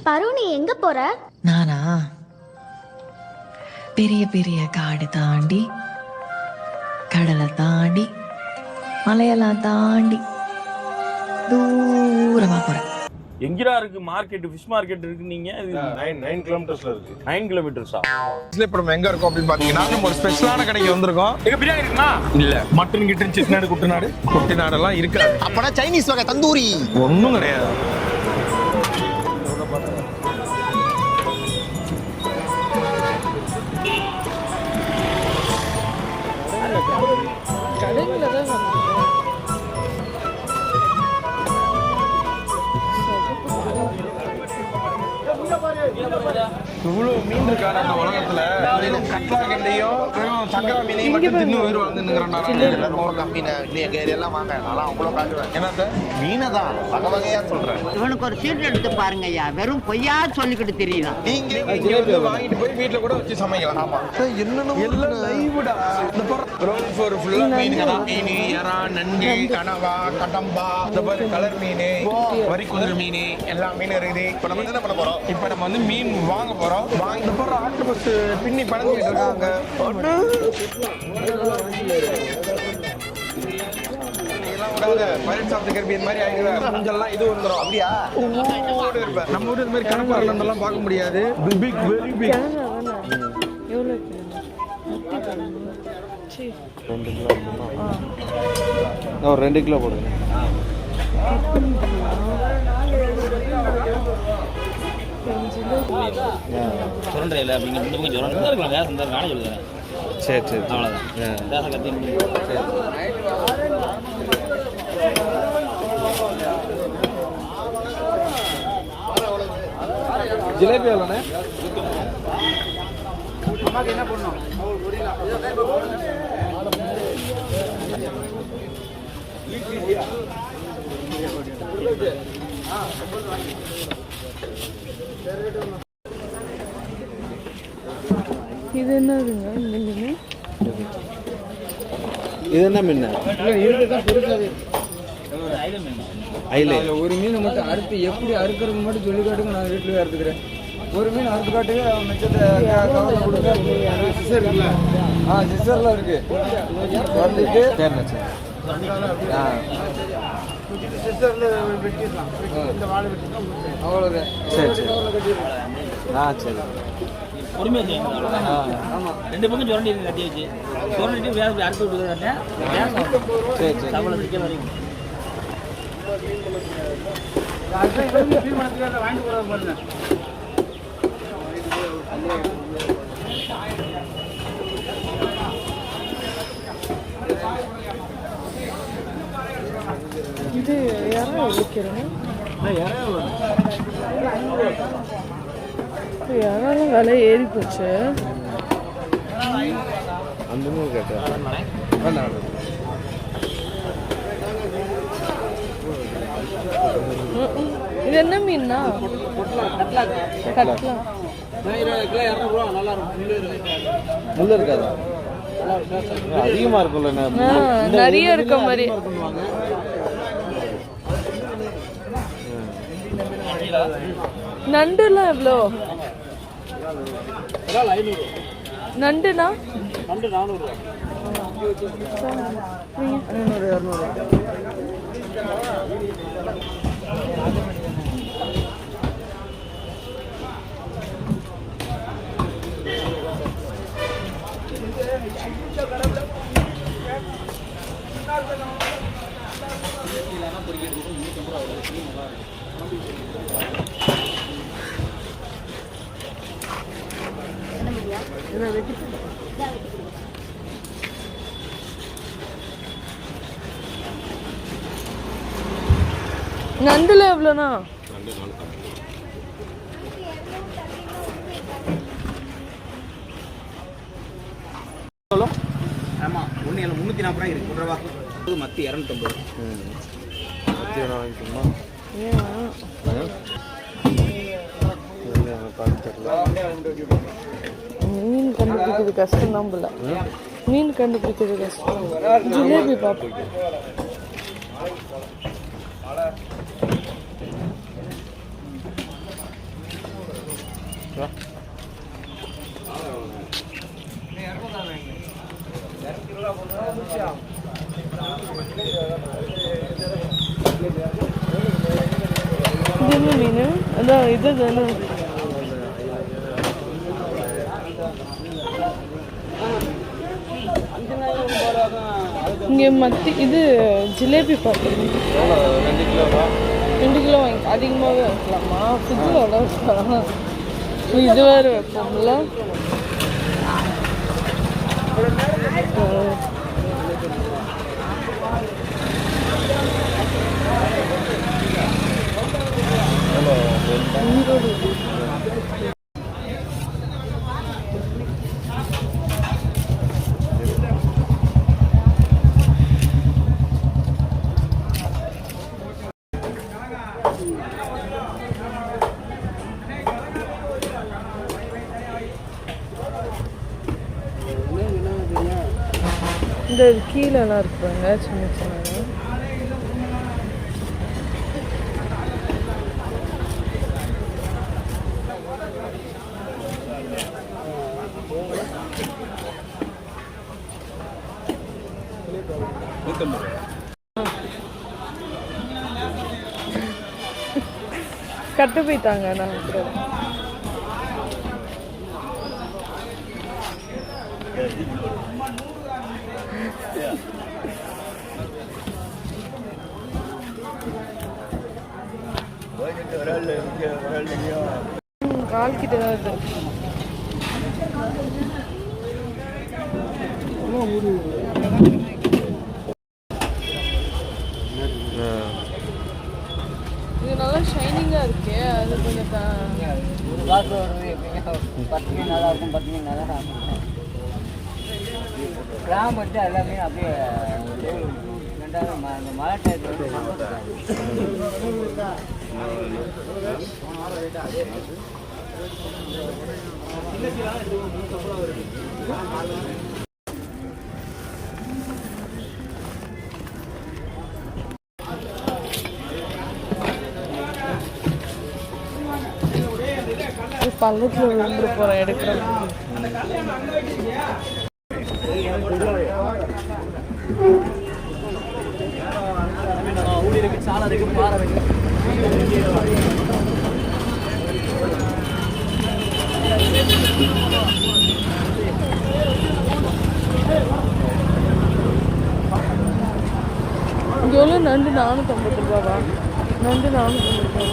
பரு, நீ எங்க போற? நானா பெரிய பெரிய காடு தாண்டி, கடலை தாண்டி, மலையெல்லாம் தாண்டி தூரமா போறேன். எங்கடா இருக்கு மார்க்கெட்? ஃபிஷ் மார்க்கெட் இருக்கு. நீங்க 9 கிலோமீட்டர்ஸ்ல இருக்கு. 9 கிலோமீட்டர்ஸா? இப்போ நம்ம எங்க இருக்கோம் அப்படின்னு பாத்தீங்கன்னா நம்ம ஒரு ஸ்பெஷலான கடைக்கு வந்திருக்கோம். எங்க பிரியாணி இருக்குமா? இல்ல, மட்டன் கிட்டன் சிக்கனாடு குட்டநாடு குட்டிநாடு எல்லாம் இருக்காது. அப்பனா சைனீஸ் வகை தந்தூரி ஒண்ணும் கிடையாது. இவ்வளவு மீன் இருக்காரு அந்த உலகத்துல. கட்லா கண்டையும் வெறும் சங்கரா மீனையும் மட்டும் தின்னு உயிர் வாழ்ந்துங்கிறான். மீன் எங்க ஏரியாலாம் வாங்க, நான் அவ்வளோ காட்டுவேன். என்னத்த மீனை தான் வகை வகையா சொல்றேன். இவனுக்கு ஒரு சீட் எடுத்து பாருங்க ஐயா, வெறும் பொய்யா சொல்லிக்கிட்டு தெரியலாம். நீங்க இங்க வந்து வாங்கிட்டு போய் வீட்டுல கூட வச்சு சமைக்கலாம். ஆமா, என்னென்ன எல்லாம் லைவ்டா. இந்த ப்ரௌன் ஃபோர் ஃபுல்லா மீன், மீன், எறா, நண்டு, கனவா, கடம்பா, இந்த மாதிரி கலர் மீன், வரி குதிரை மீன், எல்லா மீனும் இருக்குது. இப்போ நம்ம என்ன பண்ண போறோம்? இப்ப நம்ம வந்து மீன் வாங்க போறோம். வாங்கிட்டு போற ஆக்டோபஸ் பின்னி பழந்துட்டு இருக்காங்க. இது வந்துடும். அப்படியா? நம்ம ஊர் இந்த மாதிரி கணக்கு பார்க்க முடியாது. Big, very big. 2 கிலோ போடுங்க. சுரண்டையில் அப்படிங்க இந்த பக்கம் சுரண்டை இருக்காங்க. இந்த நானே சொல்லுறேன். சரி சரி, அவ்வளோதான். தேச கத்தி ஜிலேபி எவ்வளோண்ணே? என்ன பண்ணணும்? இது என்னதுங்க இந்த மீன்? இது என்ன மீன்? ஐலே. ஒரு மீன் மட்டும் அறுத்து எப்படி அறுக்கிறது மட்டும் சொல்லி காட்டுங்க, நான் வீட்டில் அறுத்துக்கிறேன். ஒரு மீன் அறுத்து காட்டுங்க, மிச்சத்தை கவலை கொடுங்க. சிஸ்டர் இருக்குல்ல? சிஸ்டர்லாம் இருக்கு. வந்துட்டு சிஸ்டர்ல வெட்டிடலாம். இந்த வாழை வெட்டிடலாம், அவ்வளோதான். சரி சரி. சரி. ஆமாம், 2 பக்கம் சுரண்டி கட்டி வச்சு சுரண்டிட்டு வேறு அறுத்து விட்டுருக்கேன். சரி சரி. தமிழ் சிக்கல் வரைக்கும் வாங்கிட்டு போகிறது பாருங்க. இது யாரும் வைக்கிறேன். யாராலும் விலை ஏறி போச்சு. அந்த மீன் கேட்டேன். இது என்ன மீன்னா? கட்லா. முள்ள இருக்காதா? அதிகமா இருக்கும்ல, நிறைய இருக்க மாதிரி. நண்டுலாம் எவ்வளோ? நண்டுனா? நண்டு 400. 200. நண்டுல எவ்வளோண்ணா? ஆமாம், 340 இருக்கு. 1 ரூபா மத்தி 250. மத்தி வேணா வாங்கிக்கணுமா? மீன் கண்டுபிடிக்கிறது கஷ்டம் தான் போல. மீன் கண்டுபிடிக்கிறது கஷ்டம். ஜிலேபி பார்ப்போம். இது என்ன மீன்? அதான் இது தானே. இங்கே மத்தி இது ஜிலேபி பார்க்குறேன். 2 கிலோ வாங்கி அதிகமாகவே வைக்கலாமா? ஃப்ரிட்ஜில் எவ்வளோ வைக்கலாம்? இது வேறு வைப்போம்ல. இந்த கீழெல்லாம் இருப்பாங்க சின்ன சின்ன. கட்டு போயிட்டாங்க. நான் கால் கிட்ட தான் இருக்கு. இது நல்லா ஷைனிங்கா இருக்கு. அது கொஞ்சம் நல்லா இருக்கும். 10 மீன் நல்லா கிராம் வச்சு எல்லாமே அப்படியே ரெண்டாவது மழை டயத்தில் பள்ளத்தில் விழுந்து போகிறேன் எடுக்கிறேன். చాలా దగ్గర పార இங்கே எவ்வளோ நண்டு? 450 ரூபாவா? நண்டு 450 ரூபா.